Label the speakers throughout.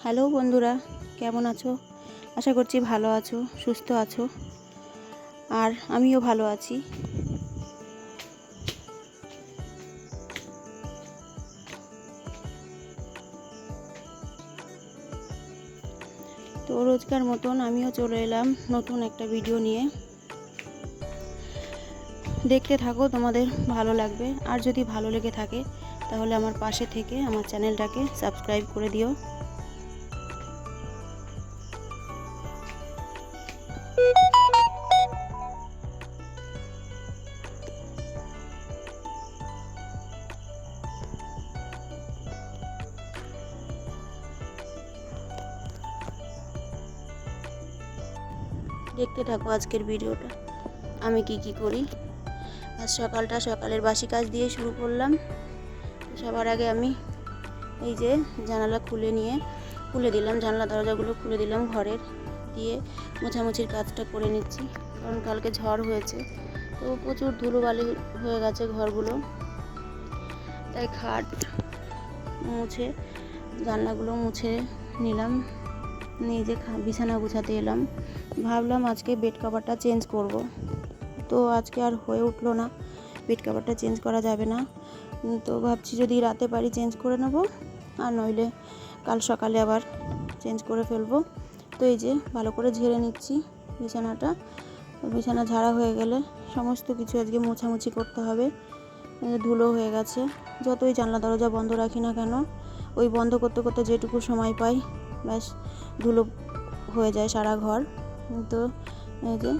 Speaker 1: Hello বন্ধুরা, কেমন আছো? আশা করছি ভালো আছো, সুস্থ আছো। আর আমিও ভালো আছি। তো রোজকার মতন আমিও চলে এলাম নতুন একটা ভিডিও নিয়ে। দেখতে থাকো, তোমাদের ভালো লাগবে। আর যদি ভালো লেগে থাকে তাহলে আমার পাশে থেকে আমার চ্যানেলটাকে সাবস্ক্রাইব করে দিও। দেখতে থাকো আজকের ভিডিওটা, আমি কি করি। আজ সকালের বাসি কাজ দিয়ে শুরু করলাম। সবার আগে আমি এই যে জানালা খুলে দিলাম, জানলা দরজাগুলো খুলে দিলাম ঘরের, দিয়ে মোছামুছির কাজটা করে নিচ্ছি। কারণ কালকে ঝড় হয়েছে, তো প্রচুর ধুলোবালি হয়ে গেছে ঘরগুলো। তাই খাট মুছে জানলাগুলো মুছে নিলাম, নিয়ে যে বিছানা গুছাতে এলাম। ভাবলাম আজকে বেড কভারটা চেঞ্জ করব, তো আজকে আর হয়ে উঠলো না, বেড কভারটা চেঞ্জ করা যাবে না। তো ভাবছি যদি রাতে পারি চেঞ্জ করে নেব, আর নইলে কাল সকালে আবার চেঞ্জ করে ফেলবো। তো এই যে ভালো করে ঝেড়ে নিচ্ছি বিছানাটা। বিছানা ঝাড়া হয়ে গেলে সমস্ত কিছু আজকে মোছামুছি করতে হবে। ধুলো হয়ে গেছে, যতই জানলা দরজা বন্ধ রাখি না কেন, ওই বন্ধ করতে করতে যেটুকু সময় পাই ব্যাস ধুলো হয়ে যায় সারা ঘর। তো এই যে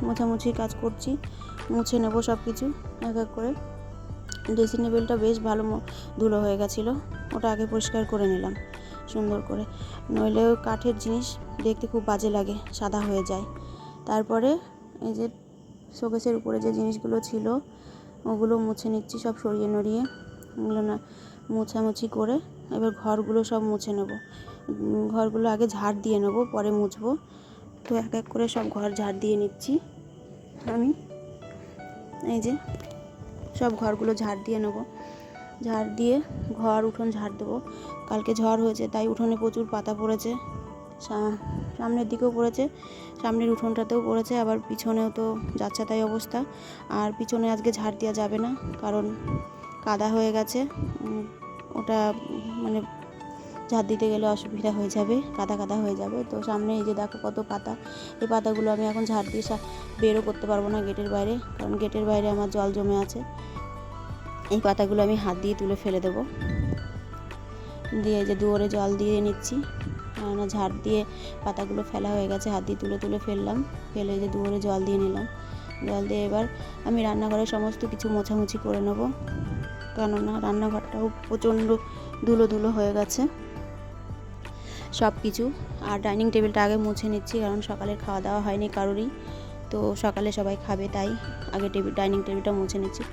Speaker 1: মোছামুছির কাজ করছি, মুছে নেব সব কিছু এক এক করে। ড্রেসিং টেবিলটা বেশ ভালো ধুলো হয়ে গেছিলো, ওটা আগে পরিষ্কার করে নিলাম সুন্দর করে, নইলে কাঠের জিনিস দেখতে খুব বাজে লাগে, সাদা হয়ে যায়। তারপরে এই যে শোকেসের উপরে যে জিনিসগুলো ছিল ওগুলো মুছে নিচ্ছি, সব সরিয়ে নড়িয়ে ওগুলো না মোছামুছি করে এবার ঘরগুলো সব মুছে নেব। ঘরগুলো আগে ঝাড় দিয়ে নেব, পরে মুছবো। তো এক এক করে সব ঘর ঝাড় দিয়ে নিচ্ছি আমি। এই যে সব ঘরগুলো ঝাড় দিয়ে নেব, ঝাড় দিয়ে উঠোন ঝাড় দেবো। কালকে ঝড় হয়েছে তাই উঠোনে প্রচুর পাতা পড়েছে, সামনের দিকেও পড়েছে, সামনের উঠোনটাতেও পড়েছে, আবার পিছনেও তো যাচ্ছে তাই অবস্থা। আর পিছনে আজকে ঝাড় দেওয়া যাবে না, কারণ কাদা হয়ে গেছে। ওটা মানে ঝাড় দিতে গেলে অসুবিধা হয়ে যাবে, কাদা হয়ে যাবে। তো সামনে এই যে দেখো কত পাতা, এই পাতাগুলো আমি এখন ঝাড় দিয়ে বেরও করতে পারবো না গেটের বাইরে, কারণ গেটের বাইরে আমার জল জমে আছে। এই পাতাগুলো আমি হাত দিয়ে তুলে ফেলে দেবো, দিয়ে যে দুয়ারে জল দিয়ে নিচ্ছি। না ঝাড় দিয়ে পাতাগুলো ফেলা হয়ে গেছে, হাত দিয়ে তুলে ফেললাম, ফেলে যে দুয়ারে জল দিয়ে নিলাম। জল দিয়ে এবার আমি রান্নাঘরে সমস্ত কিছু মোছামুছি করে নেব, কেননা রান্নাঘরটাও প্রচণ্ড ধুলো হয়ে গেছে সব কিছু। আর ডাইনিং টেবিলটা আগে মুছে নিচ্ছি, কারণ সকালের খাওয়া দাওয়া হয়নি কারোরই, তো সকালে সবাই খাবে, তাই আগে ডাইনিং টেবিলটা মুছে নিচ্ছি।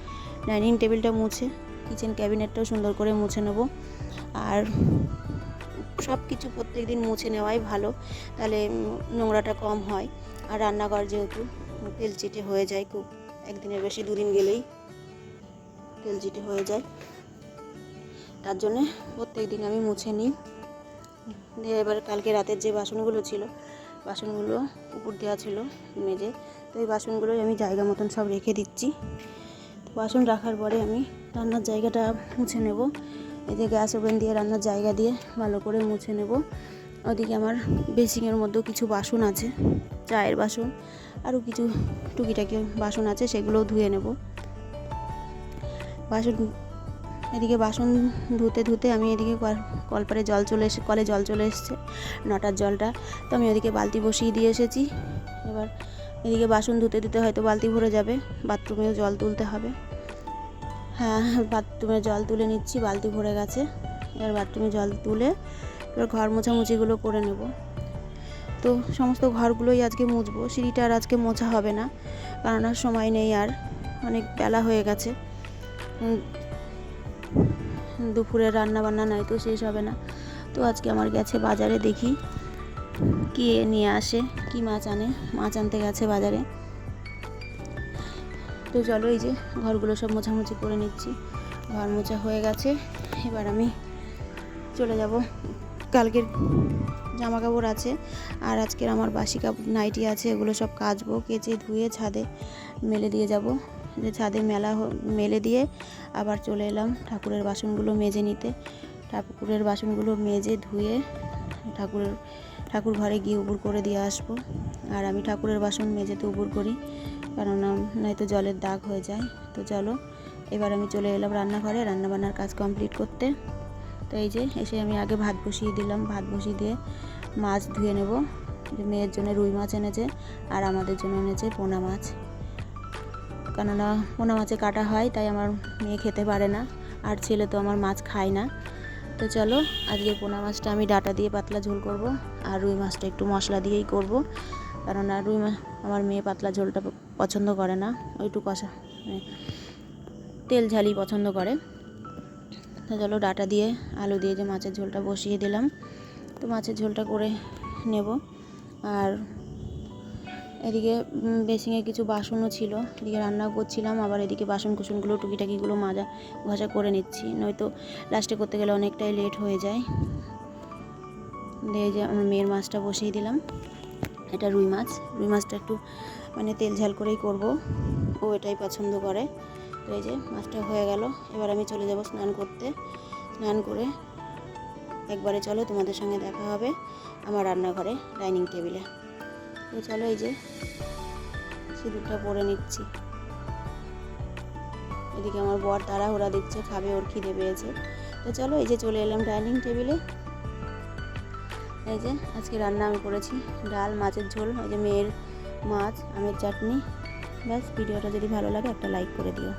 Speaker 1: ডাইনিং টেবিলটা মুছে কিচেন ক্যাবিনেটটাও সুন্দর করে মুছে নেব। আর সব কিছু প্রত্যেক দিন মুছে নেওয়াই ভালো, তাহলে নোংরাটা কম হয়। আর রান্নাঘর যেহেতু তেলচিটে হয়ে যায়, খুব একদিনের বেশি দুদিন গেলেই তেলচিটে হয়ে যায়, তার জন্যে প্রত্যেক দিন আমি মুছে নিই। দিয়ে এবার কালকে রাতের যে বাসনগুলো ছিল, বাসনগুলো উপর দেওয়া ছিল মেজে, তো এই বাসনগুলোই আমি জায়গা মতন সব রেখে দিচ্ছি। তো বাসন রাখার পরে আমি রান্নার জায়গাটা মুছে নেব। এই যে গ্যাস ওভেন দিয়ে রান্নার জায়গা দিয়ে ভালো করে মুছে নেব। ওদিকে আমার বেসিংয়ের মধ্যেও কিছু বাসন আছে, চায়ের বাসন, আরও কিছু টুকিটাকি বাসন আছে, সেগুলোও ধুয়ে নেব। এদিকে বাসন ধুতে আমি এদিকে কলে জল চলে এসছে, 9টার জলটা। তো আমি ওদিকে বালতি বসিয়ে দিয়ে এসেছি। এবার এদিকে বাসন ধুতে হয়তো বালতি ভরে যাবে, বাথরুমেও জল তুলতে হবে। হ্যাঁ, বাথরুমে জল তুলে নিচ্ছি, বালতি ভরে গেছে। এবার বাথরুমে জল তুলে এবার ঘর মোছামুছিগুলো করে নেব। তো সমস্ত ঘরগুলোই আজকে মুছবো, সিঁড়িটা আর আজকে মোছা হবে না, কারণ আর সময় নেই, আর অনেক বেলা হয়ে গেছে। দুপুরের রান্না বান্না নাই তো শেষ হবে না। তো আজকে আমার গেছে বাজারে, দেখি কি নিয়ে আসে, কি মাছ আনতে গেছে বাজারে। তো চলো, এই যে ঘরগুলো সব মোছামুছি করে নিচ্ছি, ঘর মোছা হয়ে গেছে। এবার আমি চলে যাব কালকের জামা কাপড় আছে, আর আজকের আমার বাসি নাইটি আছে, এগুলো সব কাচবো, কেচে ধুয়ে ছাদে মেলে দিয়ে যাব। যে ছাদে মেলে দিয়ে আবার চলে এলাম ঠাকুরের বাসনগুলো মেজে নিতে। ঠাকুরের বাসনগুলো মেজে ধুয়ে ঠাকুর ঘরে গিয়ে উপুর করে দিয়ে আসবো। আর আমি ঠাকুরের বাসন মেজেতে উপুর করি, কেননা নয়তো জলের দাগ হয়ে যায়। তো চলো, এবার আমি চলে এলাম রান্নাঘরে রান্নাবান্নার কাজ কমপ্লিট করতে। তো এই যে এসে আমি আগে ভাত বসিয়ে দিলাম, ভাত বসিয়ে দিয়ে মাছ ধুয়ে নেব। মেয়ের জন্য রুই মাছ এনেছে, আর আমাদের জন্য এনেছে পোনা মাছ, কেননা পোনা মাছে কাটা হয়, তাই আমার মেয়ে খেতে পারে না, আর ছেলে তো আমার মাছ খায় না। তো চলো, আজকে পোনা মাছটা আমি ডাঁটা দিয়ে পাতলা ঝোল করব, আর রুই মাছটা একটু মশলা দিয়েই করব, কেননা রুই মাছ আমার মেয়ে পাতলা ঝোলটা পছন্দ করে না, ওইটু কষা তেল ঝালই পছন্দ করে। তো চলো, ডাঁটা দিয়ে আলু দিয়ে যে মাছের ঝোলটা বসিয়ে দিলাম। তো মাছের ঝোলটা করে নেব। আর এদিকে বেসিংয়ে কিছু বাসনও ছিল, এদিকে রান্নাও করছিলাম, আবার এদিকে বাসন কুসনগুলো টুকিটাকিগুলো মাজা ঘষা করে নিচ্ছি, নয়তো লাস্টে করতে গেলে অনেকটাই লেট হয়ে যায়। দিয়ে যে আমার মেয়ের মাছটা বসিয়ে দিলাম, এটা রুই মাছটা একটু মানে তেল ঝাল করেই করব, ও এটাই পছন্দ করে। তো এই যে মাছটা হয়ে গেল, এবার আমি চলে যাব স্নান করতে। স্নান করে একবারে চলো তোমাদের সঙ্গে দেখা হবে আমার রান্নাঘরে ডাইনিং টেবিলে। তো চলো, এই যে সিঁদুরটা পরে নিচ্ছি। এদিকে আমার বর তাড়াহুড়া দিচ্ছে, খাবে, ওর খিদে পেয়েছে। তো চলো, এই যে চলে এলাম ডাইনিং টেবিলে। এই যে আজকে রান্না আমি করেছি ডাল, মাছের ঝোল, ওই যে মেয়ের মাছ, আমের চাটনি। ব্যাস, ভিডিওটা যদি ভালো লাগে একটা লাইক করে দিও।